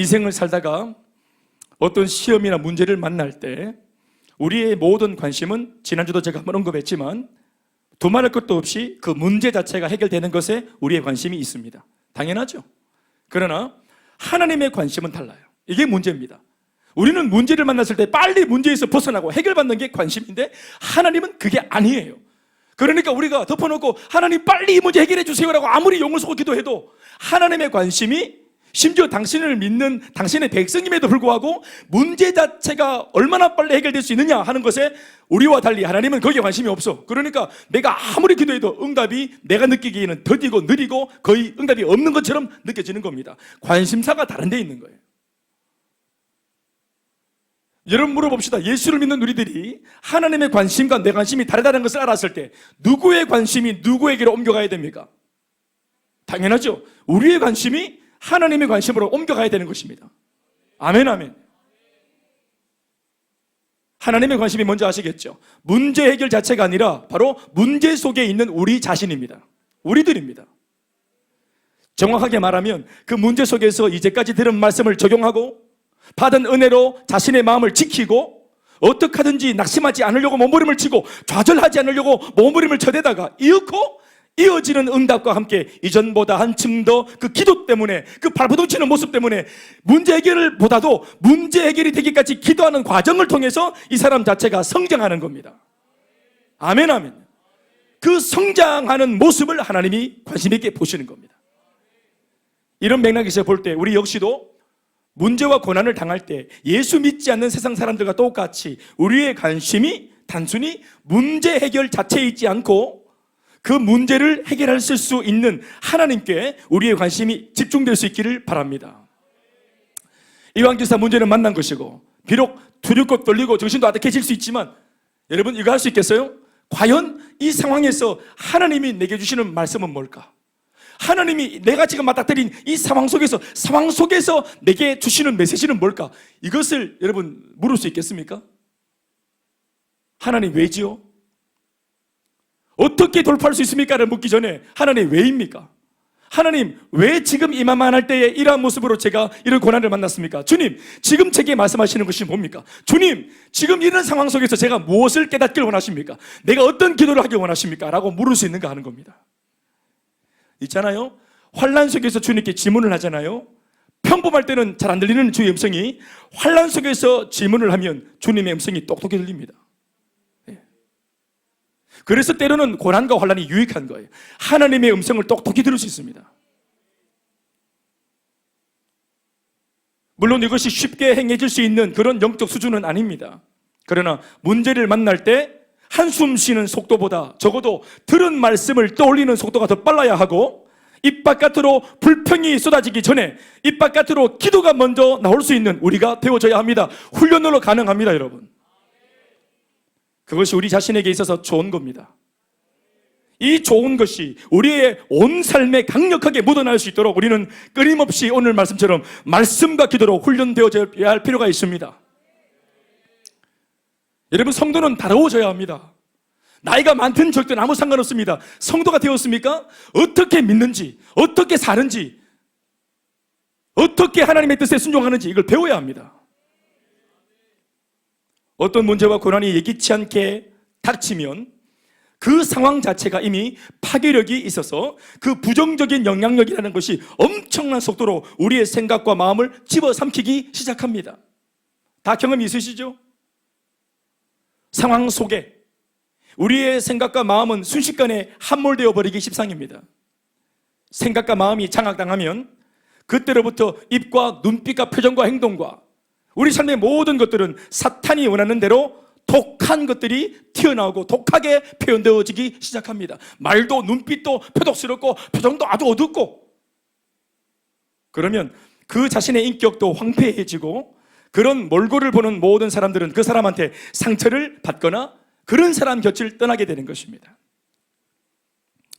인생을 살다가 어떤 시험이나 문제를 만날 때 우리의 모든 관심은 지난주도 제가 한번 언급했지만 두말할 것도 없이 그 문제 자체가 해결되는 것에 우리의 관심이 있습니다. 당연하죠. 그러나 하나님의 관심은 달라요. 이게 문제입니다. 우리는 문제를 만났을 때 빨리 문제에서 벗어나고 해결받는 게 관심인데 하나님은 그게 아니에요. 그러니까 우리가 덮어놓고 하나님 빨리 이 문제 해결해 주세요라고 아무리 용을 쏘고 기도해도 하나님의 관심이 심지어 당신을 믿는 당신의 백성임에도 불구하고 문제 자체가 얼마나 빨리 해결될 수 있느냐 하는 것에 우리와 달리 하나님은 거기에 관심이 없어. 그러니까 내가 아무리 기도해도 응답이 내가 느끼기에는 더디고 느리고 거의 응답이 없는 것처럼 느껴지는 겁니다. 관심사가 다른 데 있는 거예요. 여러분 물어봅시다. 예수를 믿는 우리들이 하나님의 관심과 내 관심이 다르다는 것을 알았을 때 누구의 관심이 누구에게로 옮겨가야 됩니까? 당연하죠. 우리의 관심이 하나님의 관심으로 옮겨가야 되는 것입니다. 아멘, 아멘. 하나님의 관심이 뭔지 아시겠죠? 문제 해결 자체가 아니라 바로 문제 속에 있는 우리 자신입니다. 우리들입니다. 정확하게 말하면 그 문제 속에서 이제까지 들은 말씀을 적용하고 받은 은혜로 자신의 마음을 지키고 어떻게 하든지 낙심하지 않으려고 몸부림을 치고 좌절하지 않으려고 몸부림을 쳐대다가 이윽고 이어지는 응답과 함께 이전보다 한층 더 그 기도 때문에 그 발버둥치는 모습 때문에 문제 해결을 보다도 문제 해결이 되기까지 기도하는 과정을 통해서 이 사람 자체가 성장하는 겁니다. 아멘, 아멘. 그 성장하는 모습을 하나님이 관심 있게 보시는 겁니다. 이런 맥락에서 볼 때 우리 역시도 문제와 고난을 당할 때 예수 믿지 않는 세상 사람들과 똑같이 우리의 관심이 단순히 문제 해결 자체에 있지 않고 그 문제를 해결할 수 있는 하나님께 우리의 관심이 집중될 수 있기를 바랍니다. 이왕기사 문제는 만난 것이고 비록 두렵고 떨리고 정신도 아득해질 수 있지만 여러분 이거 할 수 있겠어요? 과연 이 상황에서 하나님이 내게 주시는 말씀은 뭘까? 하나님이 내가 지금 맞닥뜨린 이 상황 속에서 내게 주시는 메시지는 뭘까? 이것을 여러분 물을 수 있겠습니까? 하나님 왜지요? 어떻게 돌파할 수 있습니까를 묻기 전에 하나님 왜입니까? 하나님 왜 지금 이만만 할 때에 이러한 모습으로 제가 이런 고난을 만났습니까? 주님 지금 제게 말씀하시는 것이 뭡니까? 주님 지금 이런 상황 속에서 제가 무엇을 깨닫길 원하십니까? 내가 어떤 기도를 하길 원하십니까? 라고 물을 수 있는가 하는 겁니다. 있잖아요, 환난 속에서 주님께 질문을 하잖아요. 평범할 때는 잘 안 들리는 주의 음성이 환난 속에서 질문을 하면 주님의 음성이 똑똑히 들립니다. 그래서 때로는 고난과 환난이 유익한 거예요. 하나님의 음성을 똑똑히 들을 수 있습니다. 물론 이것이 쉽게 행해질 수 있는 그런 영적 수준은 아닙니다. 그러나 문제를 만날 때 한숨 쉬는 속도보다 적어도 들은 말씀을 떠올리는 속도가 더 빨라야 하고 입 바깥으로 불평이 쏟아지기 전에 입 바깥으로 기도가 먼저 나올 수 있는 우리가 되어져야 합니다. 훈련으로 가능합니다, 여러분. 그것이 우리 자신에게 있어서 좋은 겁니다. 이 좋은 것이 우리의 온 삶에 강력하게 묻어날 수 있도록 우리는 끊임없이 오늘 말씀처럼 말씀과 기도로 훈련되어져야 할 필요가 있습니다. 여러분 성도는 다루어져야 합니다. 나이가 많든 적든 아무 상관없습니다. 성도가 되었습니까? 어떻게 믿는지, 어떻게 사는지, 어떻게 하나님의 뜻에 순종하는지 이걸 배워야 합니다. 어떤 문제와 고난이 예기치 않게 닥치면 그 상황 자체가 이미 파괴력이 있어서 그 부정적인 영향력이라는 것이 엄청난 속도로 우리의 생각과 마음을 집어삼키기 시작합니다. 다 경험이 있으시죠? 상황 속에 우리의 생각과 마음은 순식간에 함몰되어 버리기 십상입니다. 생각과 마음이 장악당하면 그때로부터 입과 눈빛과 표정과 행동과 우리 삶의 모든 것들은 사탄이 원하는 대로 독한 것들이 튀어나오고 독하게 표현되어지기 시작합니다. 말도 눈빛도 표독스럽고 표정도 아주 어둡고 그러면 그 자신의 인격도 황폐해지고 그런 몰골을 보는 모든 사람들은 그 사람한테 상처를 받거나 그런 사람 곁을 떠나게 되는 것입니다.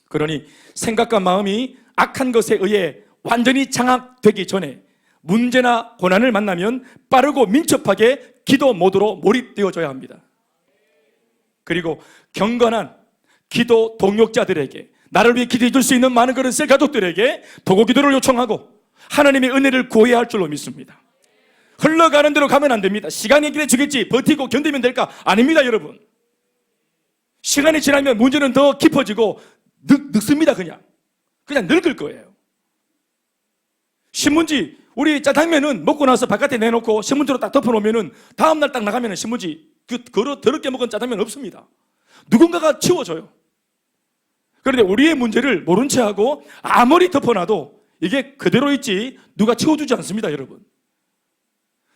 그러니 생각과 마음이 악한 것에 의해 완전히 장악되기 전에 문제나 고난을 만나면 빠르고 민첩하게 기도 모드로 몰입되어져야 합니다. 그리고 경건한 기도 동역자들에게 나를 위해 기도해 줄 수 있는 많은 그런 셀 가족들에게 도고 기도를 요청하고 하나님의 은혜를 구해야 할 줄로 믿습니다. 흘러가는 대로 가면 안 됩니다. 시간이 길게 주겠지 버티고 견디면 될까? 아닙니다, 여러분. 시간이 지나면 문제는 더 깊어지고 늙습니다. 그냥 늙을 거예요. 신문지, 우리 짜장면은 먹고 나서 바깥에 내놓고 신문지로 딱 덮어놓으면은 다음날 딱 나가면은 신문지 더럽게 먹은 짜장면 없습니다. 누군가가 치워줘요. 그런데 우리의 문제를 모른 채 하고 아무리 덮어놔도 이게 그대로 있지 누가 치워주지 않습니다, 여러분.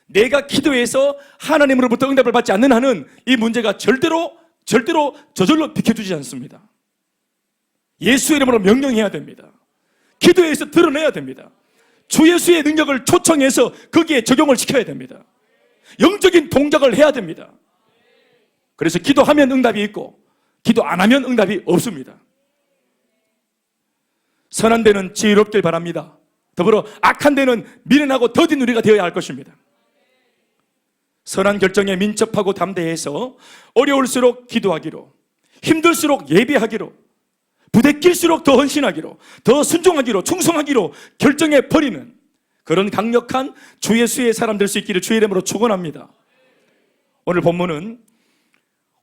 내가 기도해서 하나님으로부터 응답을 받지 않는 한은 이 문제가 절대로 저절로 비켜주지 않습니다. 예수의 이름으로 명령해야 됩니다. 기도해서 드러내야 됩니다. 주 예수의 능력을 초청해서 거기에 적용을 시켜야 됩니다. 영적인 동작을 해야 됩니다. 그래서 기도하면 응답이 있고 기도 안 하면 응답이 없습니다. 선한 데는 지혜롭길 바랍니다. 더불어 악한 데는 미련하고 더딘 우리가 되어야 할 것입니다. 선한 결정에 민첩하고 담대해서 어려울수록 기도하기로, 힘들수록 예배하기로, 부대낄수록 더 헌신하기로, 더 순종하기로, 충성하기로 결정해 버리는 그런 강력한 주 예수의 사람 될 수 있기를 주의 이름으로 축원합니다. 오늘 본문은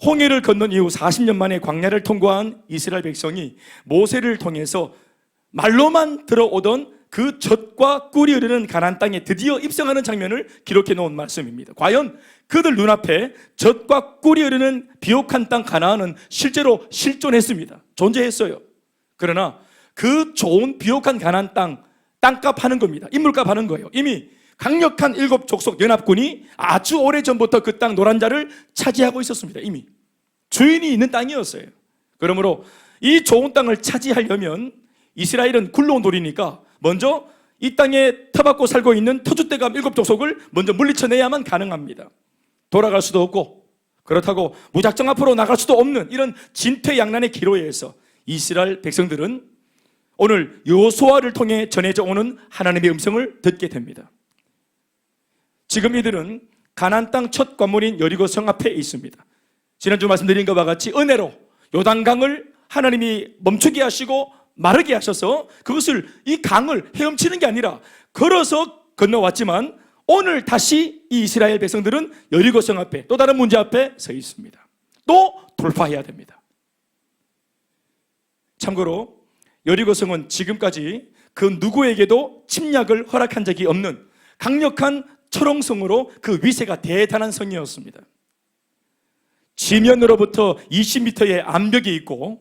홍해를 건넌 이후 40년 만에 광야를 통과한 이스라엘 백성이 모세를 통해서 말로만 들어오던 그 젖과 꿀이 흐르는 가나안 땅에 드디어 입성하는 장면을 기록해 놓은 말씀입니다. 과연 그들 눈앞에 젖과 꿀이 흐르는 비옥한 땅 가나안은 실제로 실존했습니다. 존재했어요. 그러나 그 좋은 비옥한 가나안 땅값 하는 겁니다. 인물값 하는 거예요. 이미 강력한 7족속 연합군이 아주 오래전부터 그 땅 노란자를 차지하고 있었습니다. 이미 주인이 있는 땅이었어요. 그러므로 이 좋은 땅을 차지하려면 이스라엘은 굴러온 돌이니까 먼저 이 땅에 터받고 살고 있는 터줏대감 7족속을 먼저 물리쳐내야만 가능합니다. 돌아갈 수도 없고 그렇다고 무작정 앞으로 나갈 수도 없는 이런 진퇴양난의 기로에서 이스라엘 백성들은 오늘 여호수아를 통해 전해져 오는 하나님의 음성을 듣게 됩니다. 지금 이들은 가나안 땅 첫 관문인 여리고성 앞에 있습니다. 지난주 말씀드린 것과 같이 은혜로 요단강을 하나님이 멈추게 하시고 마르게 하셔서 그것을 이 강을 헤엄치는 게 아니라 걸어서 건너왔지만 오늘 다시 이 이스라엘 백성들은 여리고성 앞에 또 다른 문제 앞에 서 있습니다. 또 돌파해야 됩니다. 참고로 여리고성은 지금까지 그 누구에게도 침략을 허락한 적이 없는 강력한 철옹성으로 그 위세가 대단한 성이었습니다. 지면으로부터 20m의 암벽이 있고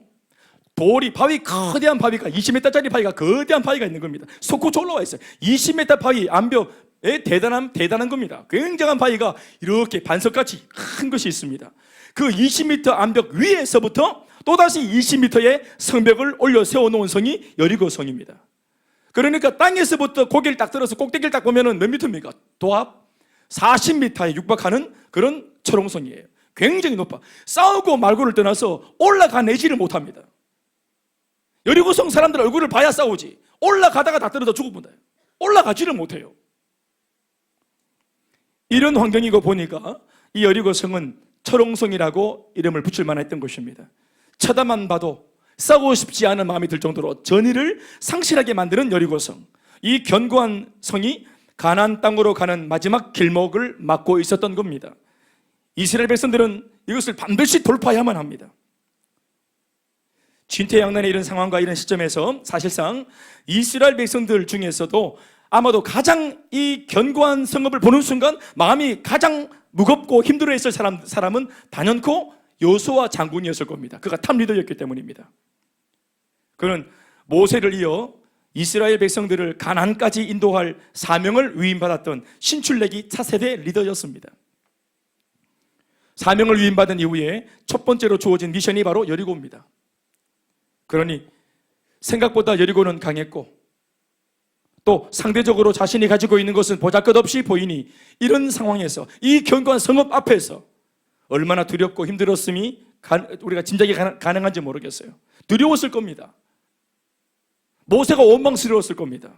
거대한 바위가 20m짜리 바위가 거대한 바위가 있는 겁니다. 솟구쳐 올라와 있어요. 20m 바위 암벽에 대단한 겁니다. 굉장한 바위가 이렇게 반석같이 큰 것이 있습니다. 그 20m 암벽 위에서부터 또다시 20m의 성벽을 올려 세워놓은 성이 여리고성입니다. 그러니까 땅에서부터 고개를 딱 들어서 꼭대기를 딱 보면은 몇 미터입니까? 도합 40m에 육박하는 그런 철옹성이에요. 굉장히 높아. 싸우고 말고를 떠나서 올라가내지를 못합니다. 여리고성 사람들 얼굴을 봐야 싸우지 올라가다가 다 떨어져 죽어본다. 올라가지를 못해요. 이런 환경이고 보니까 이 여리고성은 철옹성이라고 이름을 붙일 만했던 것입니다. 쳐다만 봐도 싸우고 싶지 않은 마음이 들 정도로 전의를 상실하게 만드는 여리고성. 이 견고한 성이 가나안 땅으로 가는 마지막 길목을 막고 있었던 겁니다. 이스라엘 백성들은 이것을 반드시 돌파해야만 합니다. 진퇴양난의 이런 상황과 이런 시점에서 사실상 이스라엘 백성들 중에서도 아마도 가장 이 견고한 성읍을 보는 순간 마음이 가장 무겁고 힘들어했을 사람은 단연코 여호수아 장군이었을 겁니다. 그가 탑 리더였기 때문입니다. 그는 모세를 이어 이스라엘 백성들을 가나안까지 인도할 사명을 위임받았던 신출내기 차세대 리더였습니다. 사명을 위임받은 이후에 첫 번째로 주어진 미션이 바로 여리고입니다. 그러니 생각보다 여리고는 강했고 또 상대적으로 자신이 가지고 있는 것은 보잘것없이 보이니 이런 상황에서 이 견고한 성읍 앞에서 얼마나 두렵고 힘들었음이 우리가 짐작이 가능한지 모르겠어요. 두려웠을 겁니다. 모세가 원망스러웠을 겁니다.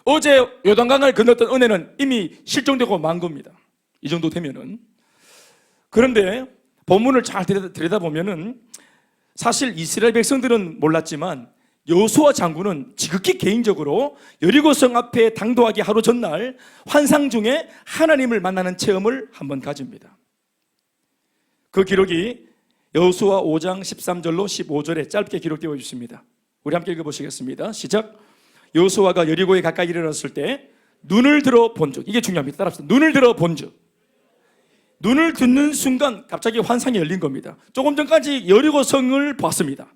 어제 요단강을 건넜던 은혜는 이미 실종되고 만 겁니다. 이 정도 되면은. 그런데 본문을 잘 들여다보면은 사실 이스라엘 백성들은 몰랐지만 여호수아 장군은 지극히 개인적으로 여리고성 앞에 당도하기 하루 전날 환상 중에 하나님을 만나는 체험을 한번 가집니다. 그 기록이 여호수아 5장 13절로 15절에 짧게 기록되어 있습니다. 우리 함께 읽어보시겠습니다. 시작. 여호수아가 여리고에 가까이 이르렀을 때 눈을 들어 본즉, 이게 중요합니다. 따라합시다. 눈을 들어 본즉, 눈을 듣는 순간 갑자기 환상이 열린 겁니다. 조금 전까지 여리고성을 봤습니다.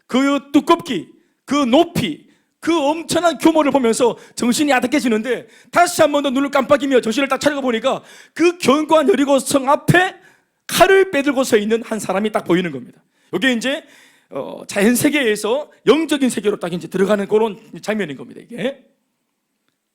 그 두껍기, 그 높이, 그 엄청난 규모를 보면서 정신이 아득해지는데 다시 한 번 더 눈을 깜빡이며 정신을 딱 차리고 보니까 그 견고한 여리고성 앞에 칼을 빼들고 서 있는 한 사람이 딱 보이는 겁니다. 이게 이제 자연 세계에서 영적인 세계로 딱 이제 들어가는 그런 장면인 겁니다. 이게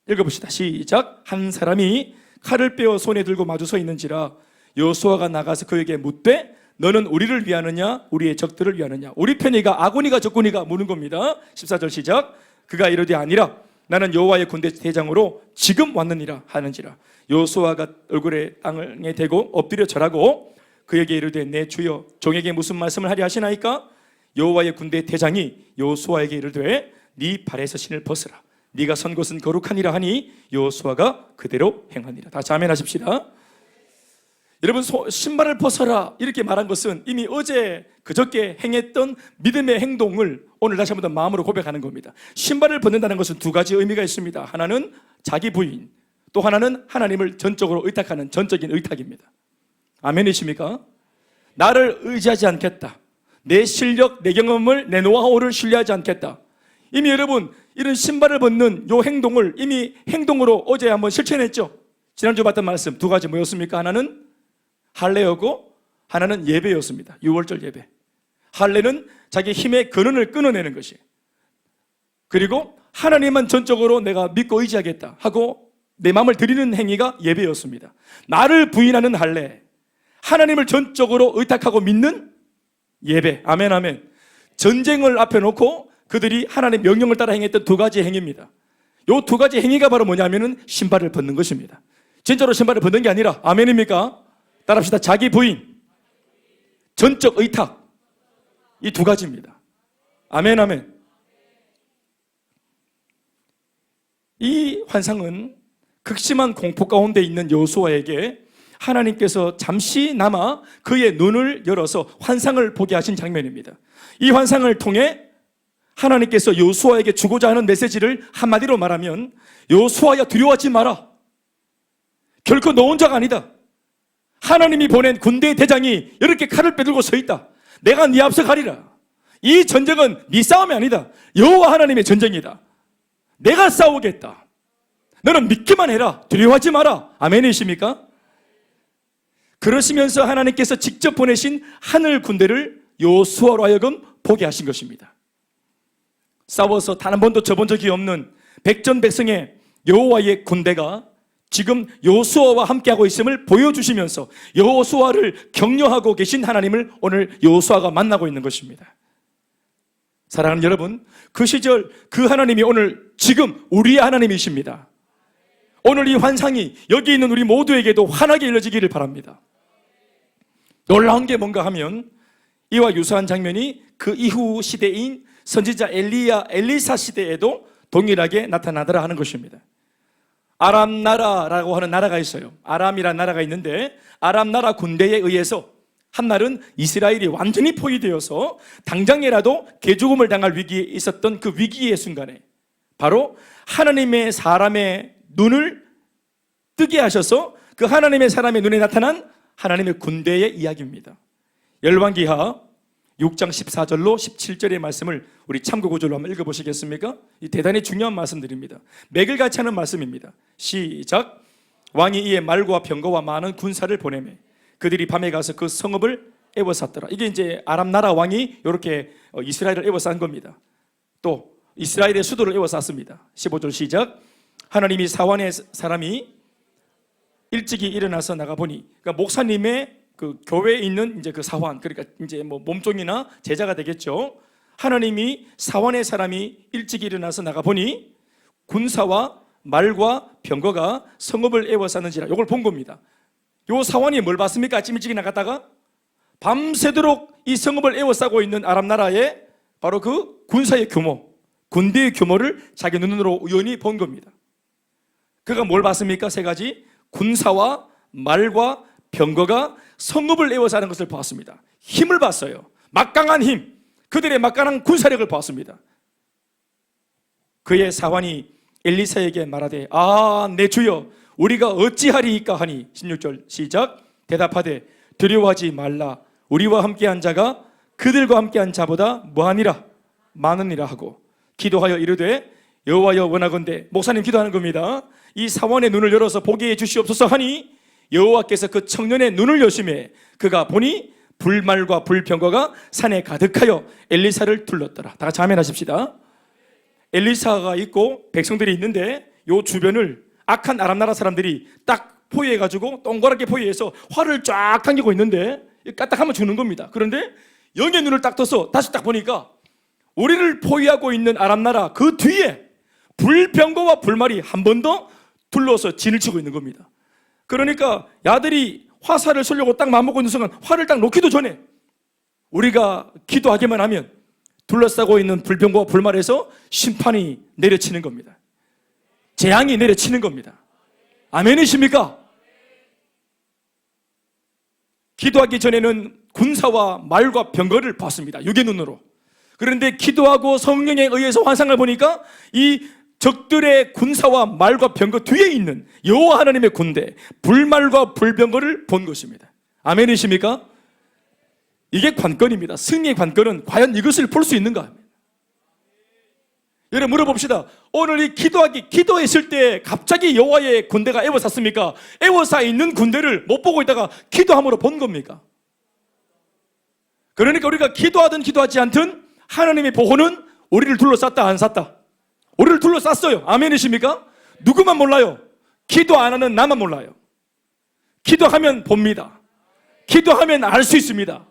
읽어봅시다. 시작. 한 사람이 칼을 빼어 손에 들고 마주 서 있는지라 여호수아가 나가서 그에게 묻되 너는 우리를 위하느냐 우리의 적들을 위하느냐, 우리 편이가 아군이가 적군이가 묻는 겁니다. 14절 시작. 그가 이르되 아니라 나는 여호와의 군대 대장으로 지금 왔느니라 하는지라. 여호수아가 얼굴에 땅에 대고 엎드려 절하고 그에게 이르되 내 주여 종에게 무슨 말씀을 하려 하시나이까? 여호와의 군대 대장이 여호수아에게 이르되 네 발에서 신을 벗으라 네가 선 곳은 거룩하니라 하니 여호수아가 그대로 행하니라. 다 아멘하십시다. 여러분, 신발을 벗어라 이렇게 말한 것은 이미 어제 그저께 행했던 믿음의 행동을 오늘 다시 한번 더 마음으로 고백하는 겁니다. 신발을 벗는다는 것은 두 가지 의미가 있습니다. 하나는 자기 부인, 또 하나는 하나님을 전적으로 의탁하는 전적인 의탁입니다. 아멘이십니까? 나를 의지하지 않겠다, 내 실력, 내 경험을, 내 노하우를 신뢰하지 않겠다. 이미 여러분 이런 신발을 벗는 이 행동을 이미 행동으로 어제 한번 실천했죠. 지난주 봤던 말씀 두 가지 뭐였습니까? 하나는 할례였고 하나는 예배였습니다. 6월절 예배. 할례는 자기 힘의 근원을 끊어내는 것이, 그리고 하나님만 전적으로 내가 믿고 의지하겠다 하고 내 마음을 드리는 행위가 예배였습니다. 나를 부인하는 할례, 하나님을 전적으로 의탁하고 믿는 예배. 아멘 아멘. 전쟁을 앞에 놓고 그들이 하나님의 명령을 따라 행했던 두 가지 행위입니다. 이 두 가지 행위가 바로 뭐냐면은 신발을 벗는 것입니다. 진짜로 신발을 벗는 게 아니라, 아멘입니까? 따라합시다. 자기 부인, 전적 의탁, 이 두 가지입니다. 아멘 아멘. 이 환상은 극심한 공포 가운데 있는 여호수아에게 하나님께서 잠시나마 그의 눈을 열어서 환상을 보게 하신 장면입니다. 이 환상을 통해 하나님께서 여호수아에게 주고자 하는 메시지를 한마디로 말하면, 여호수아야 두려워하지 마라. 결코 너 혼자가 아니다. 하나님이 보낸 군대의 대장이 이렇게 칼을 빼들고 서 있다. 내가 네 앞서 가리라. 이 전쟁은 네 싸움이 아니다. 여호와 하나님의 전쟁이다. 내가 싸우겠다. 너는 믿기만 해라. 두려워하지 마라. 아멘이십니까? 그러시면서 하나님께서 직접 보내신 하늘 군대를 여호수아로 하여금 보게 하신 것입니다. 싸워서 단 한 번도 져본 적이 없는 백전백승의 여호와의 군대가 지금 여호수아와 함께하고 있음을 보여주시면서 여호수아를 격려하고 계신 하나님을 오늘 여호수아가 만나고 있는 것입니다. 사랑하는 여러분, 그 시절 그 하나님이 오늘 지금 우리의 하나님이십니다. 오늘 이 환상이 여기 있는 우리 모두에게도 환하게 일러지기를 바랍니다. 놀라운 게 뭔가 하면 이와 유사한 장면이 그 이후 시대인 선지자 엘리사 시대에도 동일하게 나타나더라 하는 것입니다. 아람 나라라고 하는 나라가 있어요. 아람이라는 나라가 있는데 아람 나라 군대에 의해서 한날은 이스라엘이 완전히 포위되어서 당장이라도 개죽음을 당할 위기에 있었던 그 위기의 순간에 바로 하나님의 사람의 눈을 뜨게 하셔서 그 하나님의 사람의 눈에 나타난 하나님의 군대의 이야기입니다. 열왕기하 6장 14절로 17절의 말씀을 우리 참고 구절로 한번 읽어보시겠습니까? 이 대단히 중요한 말씀들입니다. 맥을 같이 하는 말씀입니다. 시작. 왕이 이에 말과 병거와 많은 군사를 보내매 그들이 밤에 가서 그 성읍을 에워쌌더라. 이게 이제 아람 나라 왕이 이렇게 이스라엘을 에워싼 겁니다. 또 이스라엘의 수도를 에워쌌습니다. 15절 시작. 하나님이 사환의 사람이 일찍이 일어나서 나가보니, 그러니까 목사님의 그 교회에 있는 이제 그 사환, 그러니까 이제 뭐 몸종이나 제자가 되겠죠. 하나님이 사환의 사람이 일찍 일어나서 나가보니 군사와 말과 병거가 성읍을 에워쌌는지라. 이걸 본 겁니다. 요 사환이 뭘 봤습니까? 아침 일찍 나갔다가 밤새도록 이 성읍을 에워싸고 있는 아람 나라의 바로 그 군사의 규모, 군대의 규모를 자기 눈으로 우연히 본 겁니다. 그가 뭘 봤습니까? 세 가지. 군사와 말과 병거가 성읍을 에워싸는 것을 보았습니다. 힘을 봤어요. 막강한 힘, 그들의 막강한 군사력을 보았습니다. 그의 사환이 엘리사에게 말하되 내 주여 우리가 어찌하리이까 하니 16절 시작. 대답하되 두려워하지 말라. 우리와 함께한 자가 그들과 함께한 자보다 뭐하니라 많으니라 하고 기도하여 이르되 여호와여 원하건대, 목사님 기도하는 겁니다. 이 사원의 눈을 열어서 보게 해 주시옵소서 하니 여호와께서 그 청년의 눈을 여심해 그가 보니 불말과 불병거가 산에 가득하여 엘리사를 둘렀더라. 다 같이 아멘 하십시다. 엘리사가 있고 백성들이 있는데 요 주변을 악한 아람 나라 사람들이 딱 포위해가지고 동그랗게 포위해서 활을 쫙 당기고 있는데 까딱하면 죽는 겁니다. 그런데 영의 눈을 딱 떠서 다시 딱 보니까 우리를 포위하고 있는 아람 나라 그 뒤에 불병거와 불말이 한 번 더 둘러서 진을 치고 있는 겁니다. 그러니까 야들이 화살을 쏘려고 딱 마음먹고 있는 순간 활을 딱 놓기도 전에 우리가 기도하기만 하면 둘러싸고 있는 불병거와 불말에서 심판이 내려치는 겁니다. 재앙이 내려치는 겁니다. 아멘이십니까? 기도하기 전에는 군사와 말과 병거를 봤습니다. 육의 눈으로. 그런데 기도하고 성령에 의해서 환상을 보니까 이 적들의 군사와 말과 병거 뒤에 있는 여호와 하나님의 군대, 불말과 불병거를 본 것입니다. 아멘이십니까? 이게 관건입니다. 승리의 관건은 과연 이것을 볼 수 있는가? 여러분 물어봅시다. 오늘 이 기도했을 때 갑자기 여호와의 군대가 에워쌌습니까? 에워싸 있는 군대를 못 보고 있다가 기도함으로 본 겁니까? 그러니까 우리가 기도하든 기도하지 않든 하나님의 보호는 우리를 둘러쌌다 안 쌌다? 우리를 둘러쌌어요. 아멘이십니까? 누구만 몰라요? 기도 안 하는 나만 몰라요. 기도하면 봅니다. 기도하면 알 수 있습니다.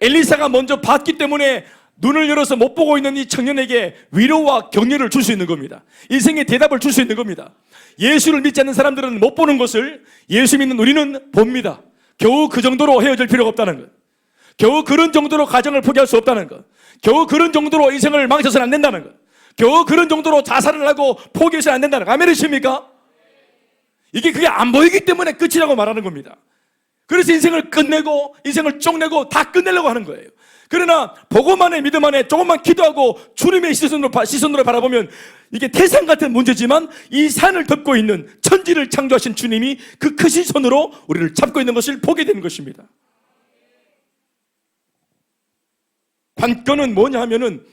엘리사가 먼저 봤기 때문에 눈을 열어서 못 보고 있는 이 청년에게 위로와 격려를 줄 수 있는 겁니다. 인생의 대답을 줄 수 있는 겁니다. 예수를 믿지 않는 사람들은 못 보는 것을 예수 믿는 우리는 봅니다. 겨우 그 정도로 헤어질 필요가 없다는 것, 겨우 그런 정도로 가정을 포기할 수 없다는 것, 겨우 그런 정도로 인생을 망쳐서는 안 된다는 것, 겨우 그런 정도로 자살을 하고 포기해서는 안 된다는 것. 아멘이십니까? 이게 그게 안 보이기 때문에 끝이라고 말하는 겁니다. 그래서 인생을 끝내고 인생을 쪽내고 다 끝내려고 하는 거예요. 그러나 보고만 해, 믿음 안에 조금만 기도하고 주님의 시선으로 바라보면 이게 태산 같은 문제지만 이 산을 덮고 있는 천지를 창조하신 주님이 그 크신 손으로 우리를 잡고 있는 것을 보게 되는 것입니다. 관건은 뭐냐 하면은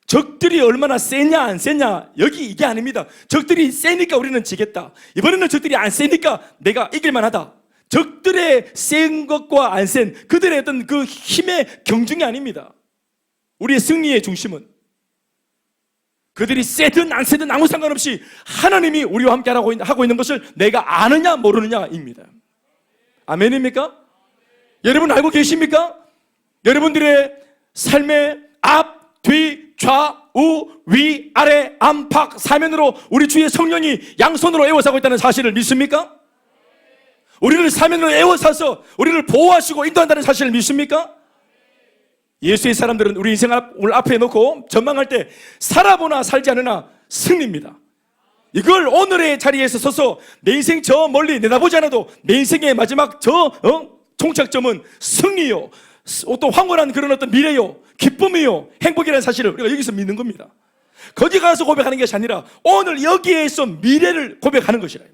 적들이 얼마나 세냐 안 세냐 이게 아닙니다. 적들이 세니까 우리는 지겠다. 이번에는 적들이 안 세니까 내가 이길만 하다. 적들의 센 것과 안 센 그들의 어떤 그 힘의 경중이 아닙니다. 우리의 승리의 중심은 그들이 세든 안 세든 아무 상관없이 하나님이 우리와 함께 하고 있는 것을 내가 아느냐 모르느냐입니다. 아멘입니까? 여러분 알고 계십니까? 여러분들의 삶의 앞, 뒤, 좌우, 위, 아래, 안팎, 사면으로 우리 주의 성령이 양손으로 에워싸고 있다는 사실을 믿습니까? 우리를 사면으로 에워싸서 우리를 보호하시고 인도한다는 사실을 믿습니까? 예수의 사람들은 우리 인생을 앞에 놓고 전망할 때 살아보나 살지 않으나 승리입니다. 이걸 오늘의 자리에서 서서 내 인생 저 멀리 내다보지 않아도 내 인생의 마지막 종착점은 승리요, 또 황홀한 그런 어떤 미래요, 기쁨이요, 행복이라는 사실을 우리가 여기서 믿는 겁니다. 거기 가서 고백하는 것이 아니라 오늘 여기에서 미래를 고백하는 것이라.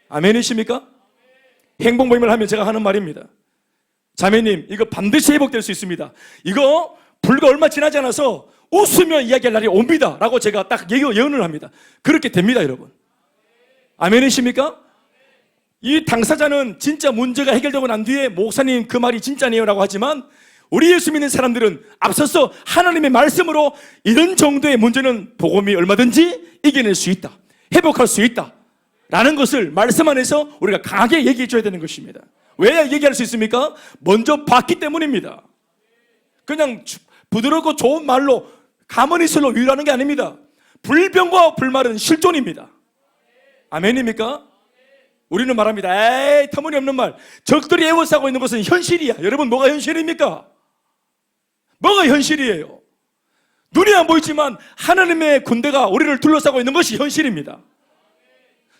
아멘이십니까? 행복 모임을 하면 제가 하는 말입니다. 자매님, 이거 반드시 회복될 수 있습니다. 이거 불과 얼마 지나지 않아서 웃으며 이야기할 날이 옵니다 라고 제가 딱 예언을 합니다. 그렇게 됩니다, 여러분. 아멘이십니까? 이 당사자는 진짜 문제가 해결되고 난 뒤에 목사님 그 말이 진짜네요 라고 하지만 우리 예수 믿는 사람들은 앞서서 하나님의 말씀으로 이런 정도의 문제는 복음이 얼마든지 이겨낼 수 있다, 회복할 수 있다 라는 것을 말씀 안에서 우리가 강하게 얘기해 줘야 되는 것입니다. 왜 얘기할 수 있습니까? 먼저 봤기 때문입니다. 그냥 부드럽고 좋은 말로 가머니설로 위로하는 게 아닙니다. 불병과 불말은 실존입니다. 아멘입니까? 우리는 말합니다. 에이, 터무니없는 말. 적들이 에워싸고 있는 것은 현실이야. 여러분, 뭐가 현실입니까? 뭐가 현실이에요? 눈이 안 보이지만 하나님의 군대가 우리를 둘러싸고 있는 것이 현실입니다.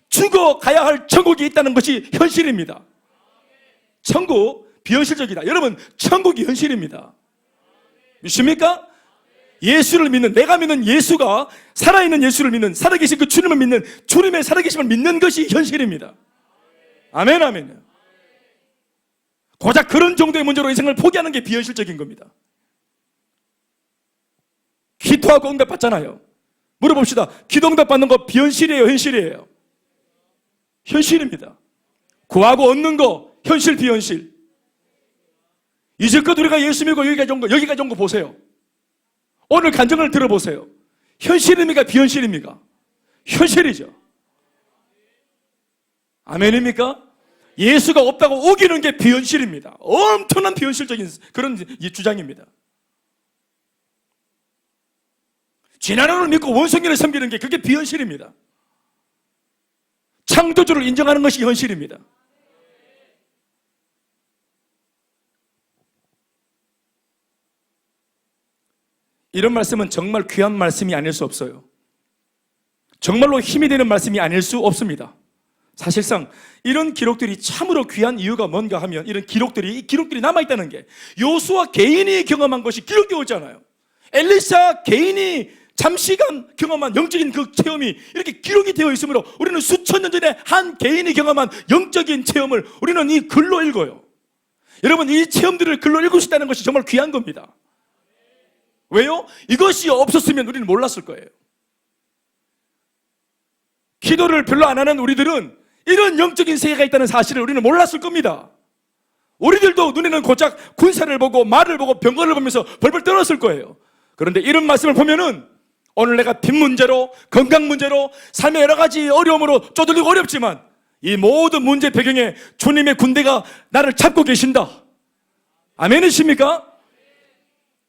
죽어가야 할 천국이 있다는 것이 현실입니다. 천국 비현실적이다. 여러분, 천국이 현실입니다. 믿습니까? 예수를 믿는, 내가 믿는 예수가, 살아있는 예수를 믿는, 살아계신 그 주님을 믿는, 주님의 살아계심을 믿는 것이 현실입니다. 아멘, 아멘. 고작 그런 정도의 문제로 인생을 포기하는 게 비현실적인 겁니다. 기도하고 응답 받잖아요. 물어봅시다. 기도 응답 받는 거 비현실이에요, 현실이에요? 현실입니다. 구하고 얻는 거 현실, 비현실. 이제껏 우리가 예수 믿고 여기까지 온 거 보세요. 오늘 간증을 들어보세요. 현실입니까, 비현실입니까? 현실이죠. 아멘입니까? 예수가 없다고 우기는 게 비현실입니다. 엄청난 비현실적인 그런 주장입니다. 지난해를 믿고 원성기를 섬기는 게 그게 비현실입니다. 창조주를 인정하는 것이 현실입니다. 이런 말씀은 정말 귀한 말씀이 아닐 수 없어요. 정말로 힘이 되는 말씀이 아닐 수 없습니다. 사실상 이런 기록들이 참으로 귀한 이유가 뭔가 하면 이 기록들이 남아있다는 게 요수아 개인이 경험한 것이 기록되어 있잖아요. 엘리사 개인이 잠시간 경험한 영적인 그 체험이 이렇게 기록이 되어 있으므로 우리는 수천 년 전에 한 개인이 경험한 영적인 체험을 우리는 이 글로 읽어요. 여러분, 이 체험들을 글로 읽을 수 있다는 것이 정말 귀한 겁니다. 왜요? 이것이 없었으면 우리는 몰랐을 거예요. 기도를 별로 안 하는 우리들은 이런 영적인 세계가 있다는 사실을 우리는 몰랐을 겁니다. 우리들도 눈에는 고작 군사를 보고 말을 보고 병거를 보면서 벌벌 떨었을 거예요. 그런데 이런 말씀을 보면은 오늘 내가 빚 문제로, 건강 문제로, 삶의 여러 가지 어려움으로 쪼들리고 어렵지만 이 모든 문제 배경에 주님의 군대가 나를 잡고 계신다. 아멘이십니까?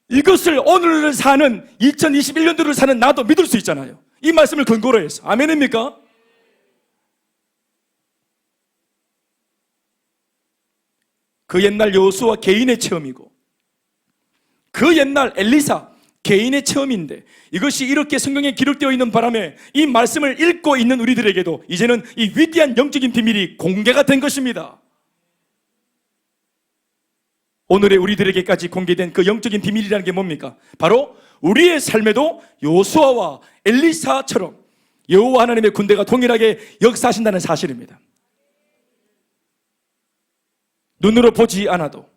이것을 오늘을 사는 2021년도를 사는 나도 믿을 수 있잖아요. 이 말씀을 근거로 해서. 아멘입니까? 그 옛날 여호수아 개인의 체험이고 그 옛날 엘리사 개인의 체험인데 이것이 이렇게 성경에 기록되어 있는 바람에 이 말씀을 읽고 있는 우리들에게도 이제는 이 위대한 영적인 비밀이 공개가 된 것입니다. 오늘의 우리들에게까지 공개된 그 영적인 비밀이라는 게 뭡니까? 바로 우리의 삶에도 여호수아와 엘리사처럼 여호와 하나님의 군대가 동일하게 역사하신다는 사실입니다. 눈으로 보지 않아도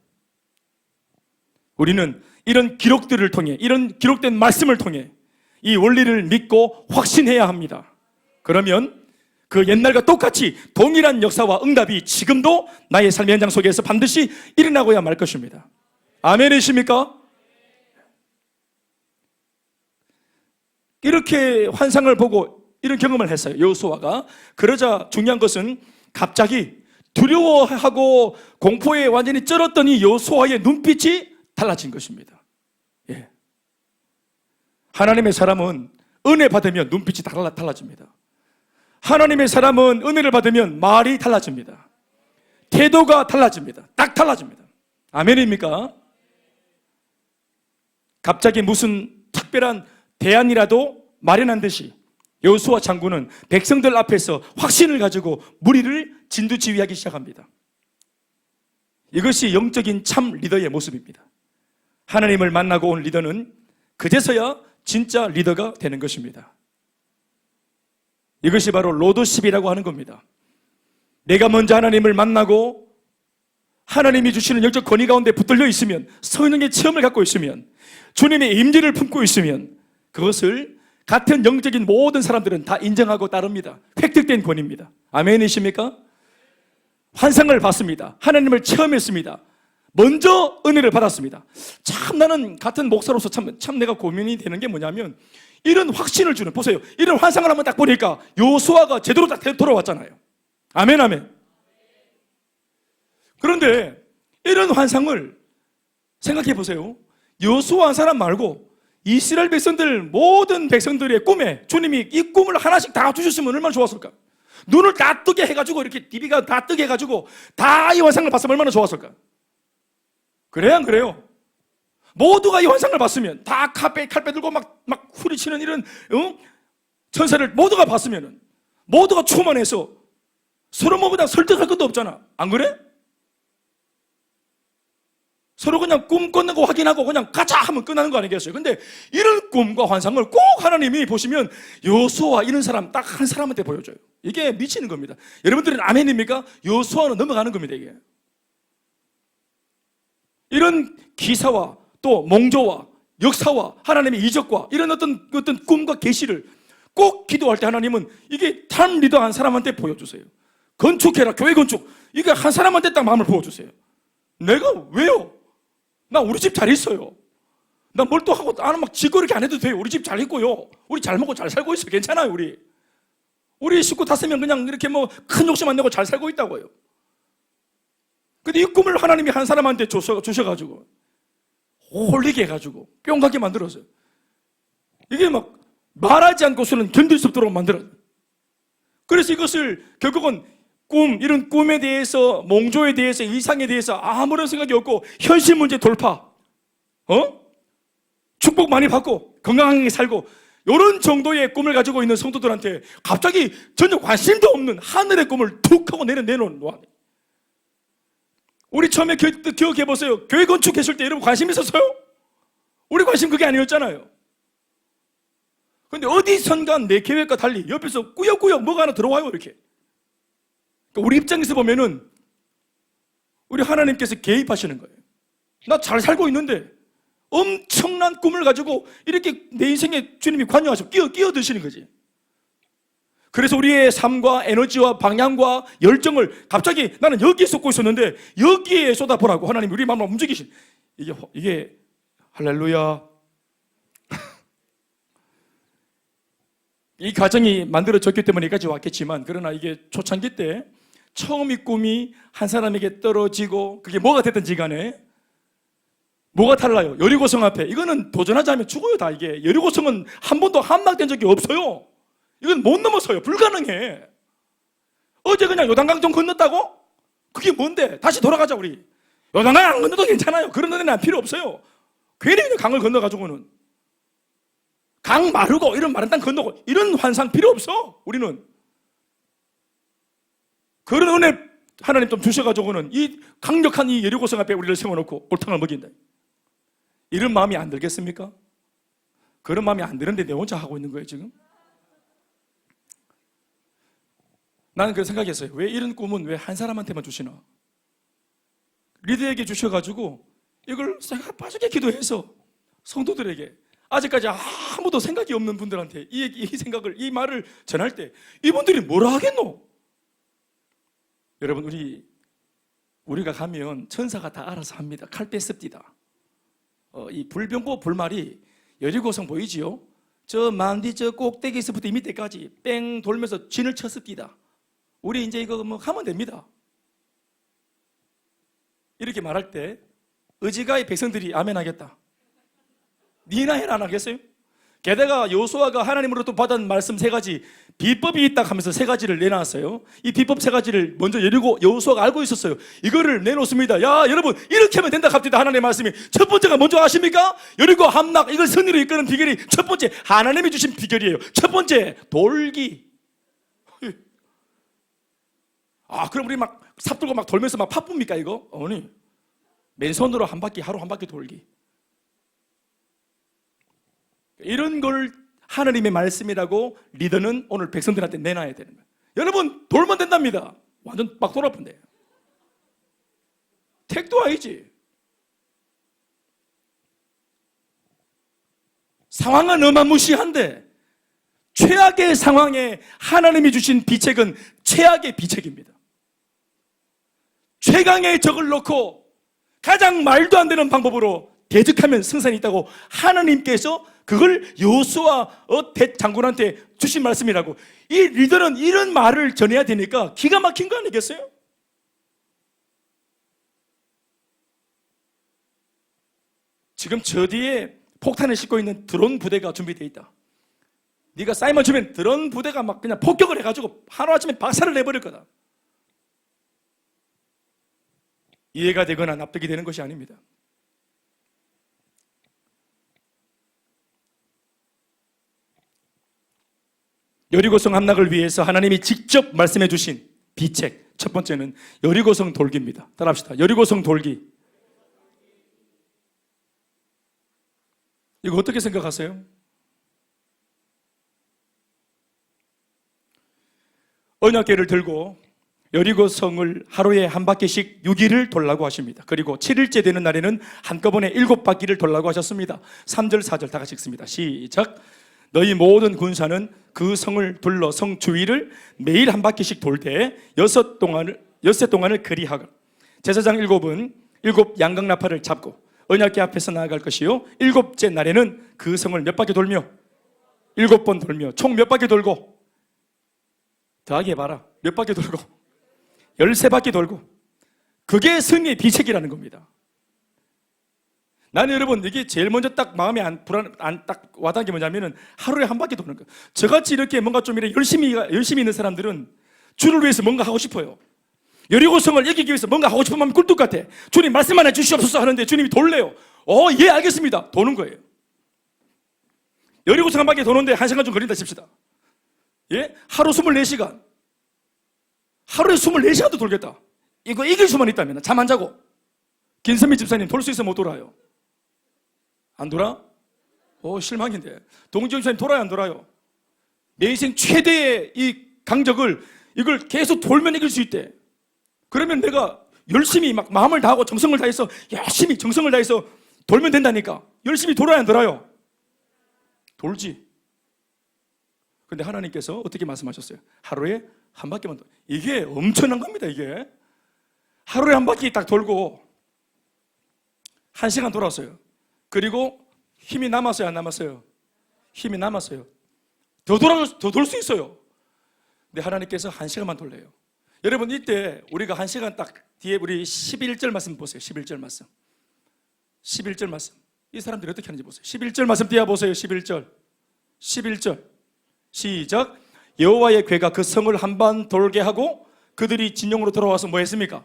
우리는 이런 기록들을 통해, 이런 기록된 말씀을 통해 이 원리를 믿고 확신해야 합니다. 그러면 그 옛날과 똑같이 동일한 역사와 응답이 지금도 나의 삶의 현장 속에서 반드시 일어나고야 말 것입니다. 아멘이십니까? 이렇게 환상을 보고 이런 경험을 했어요, 여호수아가. 그러자 중요한 것은 갑자기 두려워하고 공포에 완전히 쩔었던 이 여호수아의 눈빛이 달라진 것입니다. 예. 하나님의 사람은 은혜 받으면 눈빛이 달라집니다. 하나님의 사람은 은혜를 받으면 말이 달라집니다. 태도가 달라집니다. 딱 달라집니다. 아멘입니까? 갑자기 무슨 특별한 대안이라도 마련한 듯이 여호수아 장군은 백성들 앞에서 확신을 가지고 무리를 진두지휘하기 시작합니다. 이것이 영적인 참 리더의 모습입니다. 하나님을 만나고 온 리더는 그제서야 진짜 리더가 되는 것입니다. 이것이 바로 로더십이라고 하는 겁니다. 내가 먼저 하나님을 만나고 하나님이 주시는 영적 권위 가운데 붙들려 있으면, 성령의 체험을 갖고 있으면, 주님의 임재를 품고 있으면 그것을 같은 영적인 모든 사람들은 다 인정하고 따릅니다. 획득된 권위입니다. 아멘이십니까? 환상을 봤습니다. 하나님을 체험했습니다. 먼저 은혜를 받았습니다. 참 나는 같은 목사로서 참 내가 고민이 되는 게 뭐냐면 이런 확신을 주는, 보세요, 이런 환상을 한번 딱 보니까 여호수아가 제대로 딱 돌아왔잖아요. 아멘, 아멘. 그런데 이런 환상을 생각해 보세요. 여호수아 한 사람 말고 이스라엘 백성들, 모든 백성들의 꿈에 주님이 이 꿈을 하나씩 다 주셨으면 얼마나 좋았을까? 눈을 다 뜨게 해가지고, 이렇게 TV가 다 뜨게 해가지고 다 이 환상을 봤으면 얼마나 좋았을까? 그래요, 안 그래요? 모두가 이 환상을 봤으면 다 칼빼 들고 막 후리치는 이런 천사를 모두가 봤으면 모두가 충만해서 서로 뭐 그냥 설득할 것도 없잖아. 안 그래? 서로 그냥 꿈 꿨는 거 확인하고 그냥 가자 하면 끝나는 거 아니겠어요? 근데 이런 꿈과 환상을 꼭 하나님이 보시면 여호수아 이런 사람 딱 한 사람한테 보여줘요. 이게 미치는 겁니다. 여러분들은 아멘입니까? 여호수아는 넘어가는 겁니다. 이게 이런 기사와 또 몽조와 역사와 하나님의 이적과 이런 어떤 꿈과 계시를 꼭 기도할 때 하나님은 이게 탐 리더 한 사람한테 보여주세요. 건축해라, 교회 건축. 이게 한 사람한테 딱 마음을 부어주세요. 내가 왜요? 나 우리 집 잘 있어요. 나 뭘 또 하고 나는 막 짓고 이렇게 안 해도 돼요. 우리 집 잘 있고요. 우리 잘 먹고 잘 살고 있어. 괜찮아요. 우리 식구 5명 그냥 이렇게 뭐 큰 욕심 안 내고 잘 살고 있다고요. 근데 이 꿈을 하나님이 한 사람한테 주셔가지고 홀리게 해가지고 뿅하게 만들었어요. 이게 막 말하지 않고서는 견딜 수 없도록 만들었어요. 그래서 이것을 결국은 이런 꿈에 대해서, 몽조에 대해서, 이상에 대해서 아무런 생각이 없고 현실 문제 돌파, 축복 많이 받고 건강하게 살고 이런 정도의 꿈을 가지고 있는 성도들한테 갑자기 전혀 관심도 없는 하늘의 꿈을 툭 하고 내놓은 거야. 우리 처음에 기억해보세요. 교회 건축했을 때 여러분 관심 있었어요? 우리 관심 그게 아니었잖아요. 근데 어디선가 내 계획과 달리 옆에서 꾸역꾸역 뭐가 하나 들어와요. 이렇게. 그러니까 우리 입장에서 보면은 우리 하나님께서 개입하시는 거예요. 나 잘 살고 있는데 엄청난 꿈을 가지고 이렇게 내 인생에 주님이 관여하셔 끼어드시는 거지. 그래서 우리의 삶과 에너지와 방향과 열정을 갑자기 나는 여기에 쏟고 있었는데 여기에 쏟아보라고 하나님이 우리 마음을 움직이신 이게 할렐루야. 이 가정이 만들어졌기 때문에 여기까지 왔겠지만 그러나 이게 초창기 때 처음 이 꿈이 한 사람에게 떨어지고 그게 뭐가 됐든지 간에 뭐가 달라요? 여리고성 앞에 이거는 도전하지 않으면 죽어요. 다 이게 여리고성은 한 번도 함락된 적이 없어요. 이건 못 넘어서요. 불가능해. 어제 그냥 요단강 좀 건넜다고? 그게 뭔데? 다시 돌아가자 우리. 요단강 안 건너도 괜찮아요. 그런 데는 필요 없어요. 괜히 그냥 강을 건너가지고는 강 마르고 이런 마른 땅 건너고 이런 환상 필요 없어. 우리는 그런 은혜 하나님 좀 주셔가지고는 이 강력한 이 여리고성 앞에 우리를 세워놓고 골탕을 먹인다. 이런 마음이 안 들겠습니까? 그런 마음이 안 드는데 내 혼자 하고 있는 거예요 지금? 나는 그렇게 생각했어요. 왜 이런 꿈은 왜 한 사람한테만 주시나? 리더에게 주셔가지고 이걸 생각 빠지게 기도해서 성도들에게 아직까지 아무도 생각이 없는 분들한테 이 생각을, 이 말을 전할 때 이분들이 뭐라 하겠노? 여러분 우리가 가면 천사가 다 알아서 합니다. 칼 뺐습니다. 이 불병고 불말이 여리고성 보이지요? 저 만디 저 꼭대기에서부터 이 밑에까지 뺑 돌면서 진을 쳤습니다. 우리 이제 이거 뭐 하면 됩니다. 이렇게 말할 때 의지가의 백성들이 아멘 하겠다. 니나 해라 안 하겠어요? 게다가 여호수아가 하나님으로부터 받은 말씀 3가지 비법이 있다 하면서 3가지를 내놨어요. 이 비법 3가지를 먼저 여호수아가 알고 있었어요. 이거를 내놓습니다. 야 여러분 이렇게 하면 된다 갑니다. 하나님의 말씀이 첫 번째가 뭔지 아십니까? 여리고 함락 이걸 승리로 이끄는 비결이 첫 번째 하나님이 주신 비결이에요. 첫 번째 돌기. 그럼 우리 막 삽들고 막 돌면서 막 파쁩니까 이거? 아니 맨손으로 하루 한 바퀴 돌기. 이런 걸 하나님의 말씀이라고 리더는 오늘 백성들한테 내놔야 되는 거예요. 여러분 돌면 된답니다. 완전 막 돌아쁜데 택도 아니지. 상황은 어마무시한데 최악의 상황에 하나님이 주신 비책은 최악의 비책입니다. 최강의 적을 놓고 가장 말도 안 되는 방법으로 대적하면 승산이 있다고 하나님께서 그걸 여호수아 장군한테 주신 말씀이라고. 이 리더는 이런 말을 전해야 되니까 기가 막힌 거 아니겠어요? 지금 저 뒤에 폭탄을 싣고 있는 드론 부대가 준비되어 있다. 네가 사인만 주면 드론 부대가 막 그냥 폭격을 해가지고 하루아침에 박살을 내버릴 거다. 이해가 되거나 납득이 되는 것이 아닙니다. 여리고성 함락을 위해서 하나님이 직접 말씀해 주신 비책, 첫 번째는 여리고성 돌기입니다. 따라합시다. 여리고성 돌기. 이거 어떻게 생각하세요? 언약궤를 들고 여리고성을 하루에 한 바퀴씩 6일을 돌라고 하십니다. 그리고 7일째 되는 날에는 한꺼번에 7바퀴를 돌라고 하셨습니다. 3절, 4절 다 같이 읽습니다. 시작. 너희 모든 군사는 그 성을 둘러 성 주위를 매일 한 바퀴씩 돌 때 엿새 동안을 그리하고 제사장 7은 7 양각나팔을 잡고 언약궤 앞에서 나아갈 것이요 7째 날에는 그 성을 몇 바퀴 돌며 7번 돌며 총 몇 바퀴 돌고 더하기 해봐라. 몇 바퀴 돌고 13바퀴 돌고 그게 승리의 비책이라는 겁니다. 나는 여러분 이게 제일 먼저 딱 마음에 딱 와닿은 게 뭐냐면은 하루에 한 바퀴 도는 거예요. 저같이 이렇게 뭔가 좀 이렇게 열심히 있는 사람들은 주를 위해서 뭔가 하고 싶어요. 여리고성을 이기기 위해서 뭔가 하고 싶은 마음이 꿀뚝 같아. 주님 말씀만 해주시옵소서 하는데 주님이 돌래요. 예 알겠습니다. 도는 거예요. 여리고성 한 바퀴 도는데 1시간 좀 걸린다 칩시다. 예? 하루 24시간. 하루에 24시간도 돌겠다. 이거 이길 수만 있다면 잠 안 자고. 김선미 집사님 돌 수 있어 못 돌아요? 안 돌아? 실망인데. 동지영 집사님 돌아요 안 돌아요? 내 인생 최대의 이 강적을 이걸 계속 돌면 이길 수 있대. 그러면 내가 열심히 막 마음을 다하고 정성을 다해서 열심히 정성을 다해서 돌면 된다니까. 열심히 돌아요 안 돌아요? 돌지. 근데 하나님께서 어떻게 말씀하셨어요? 하루에 한 바퀴만 돌. 이게 엄청난 겁니다. 이게 하루에 한 바퀴 딱 돌고 1시간 돌았어요. 그리고 힘이 남았어요 안 남았어요? 힘이 남았어요. 더 돌 수 있어요. 근데 하나님께서 1시간만 돌려요. 여러분 이때 우리가 1시간 딱 뒤에 우리 11절 말씀 보세요. 11절 말씀. 11절 말씀. 이 사람들이 어떻게 하는지 보세요. 11절 말씀 띄워보세요. 11절. 11절. 시작. 여호와의 궤가 그 성을 한 번 돌게 하고 그들이 진영으로 돌아와서 뭐 했습니까?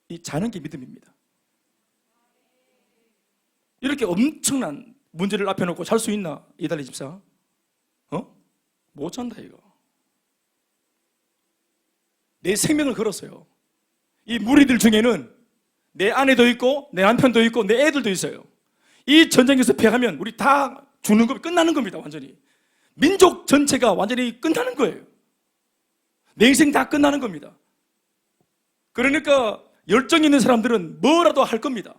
이 자는 게 믿음입니다. 이렇게 엄청난 문제를 앞에 놓고 잘 수 있나? 이달리 집사? 못 잔다 이거. 내 생명을 걸었어요. 이 무리들 중에는 내 아내도 있고 내 남편도 있고 내 애들도 있어요. 이 전쟁에서 패하면 우리 다 죽는 거 끝나는 겁니다. 완전히 민족 전체가 완전히 끝나는 거예요. 내 인생 다 끝나는 겁니다. 그러니까 열정 있는 사람들은 뭐라도 할 겁니다.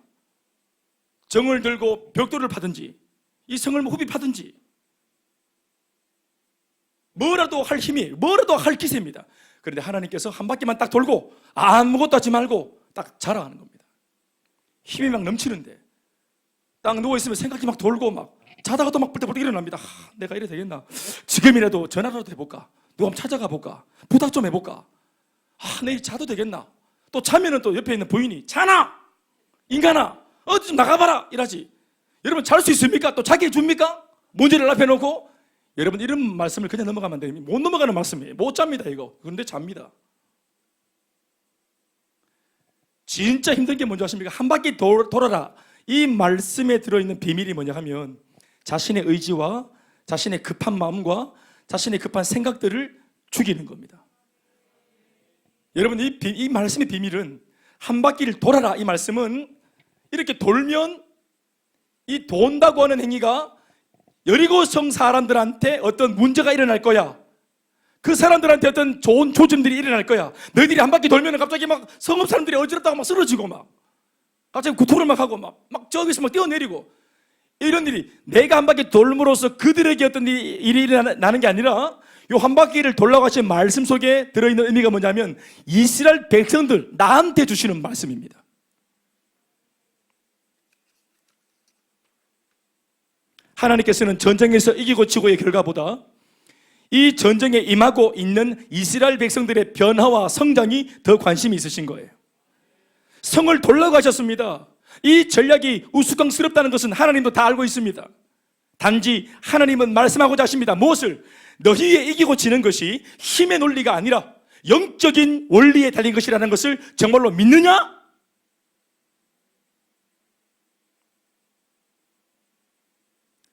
정을 들고 벽돌을 파든지 이 성을 후비 파든지 뭐라도 할 힘이 뭐라도 할 기세입니다. 그런데 하나님께서 한 바퀴만 딱 돌고 아무것도 하지 말고 딱 자라하는 겁니다. 힘이 막 넘치는데 딱 누워있으면 생각이 막 돌고 막 자다가 또 막 벌떡벌떡 일어납니다. 내가 이래 되겠나? 지금이라도 전화라도 해볼까? 누가 한번 찾아가 볼까? 부탁 좀 해볼까? 내일 자도 되겠나? 또 자면은 또 옆에 있는 부인이 자나! 인간아! 어디 좀 나가봐라! 이러지. 여러분 잘 수 있습니까? 또 자기 해줍니까? 문제를 앞에 놓고 여러분 이런 말씀을 그냥 넘어가면 안 돼요. 못 넘어가는 말씀이에요. 못 잡니다 이거. 그런데 잡니다. 진짜 힘든 게 뭔지 아십니까? 한 바퀴 돌아라. 이 말씀에 들어있는 비밀이 뭐냐 하면 자신의 의지와 자신의 급한 마음과 자신의 급한 생각들을 죽이는 겁니다. 여러분 이 말씀의 비밀은 한 바퀴를 돌아라. 이 말씀은 이렇게 돌면 이 돈다고 하는 행위가 여리고성 사람들한테 어떤 문제가 일어날 거야. 그 사람들한테 어떤 좋은 조짐들이 일어날 거야. 너희들이 한 바퀴 돌면 갑자기 막 성읍 사람들이 어지럽다고 막 쓰러지고 막 갑자기 구토를 막 하고 막 저기서 막 뛰어내리고 이런 일이 내가 한 바퀴 돌므로써 그들에게 어떤 일이 일어나는 게 아니라 이 한 바퀴를 돌라고 하신 말씀 속에 들어있는 의미가 뭐냐면 이스라엘 백성들 나한테 주시는 말씀입니다. 하나님께서는 전쟁에서 이기고 지고의 결과보다 이 전쟁에 임하고 있는 이스라엘 백성들의 변화와 성장이 더 관심이 있으신 거예요. 성을 돌라고 하셨습니다. 이 전략이 우스꽝스럽다는 것은 하나님도 다 알고 있습니다. 단지 하나님은 말씀하고자 하십니다. 무엇을? 너희의 이기고 지는 것이 힘의 논리가 아니라 영적인 원리에 달린 것이라는 것을 정말로 믿느냐?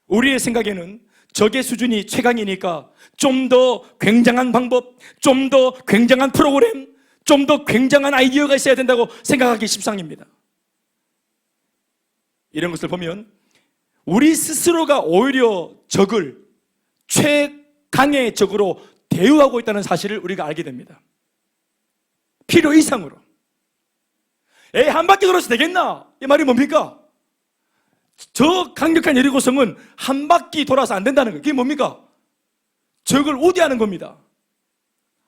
우리의 생각에는 적의 수준이 최강이니까 좀 더 굉장한 방법, 좀 더 굉장한 프로그램, 좀 더 굉장한 아이디어가 있어야 된다고 생각하기 십상입니다. 이런 것을 보면 우리 스스로가 오히려 적을 최강의 적으로 대우하고 있다는 사실을 우리가 알게 됩니다. 필요 이상으로. 한 바퀴 돌아서 되겠나? 이 말이 뭡니까? 저 강력한 여리고성은 한 바퀴 돌아서 안 된다는 거예요. 그게 뭡니까? 적을 우대하는 겁니다.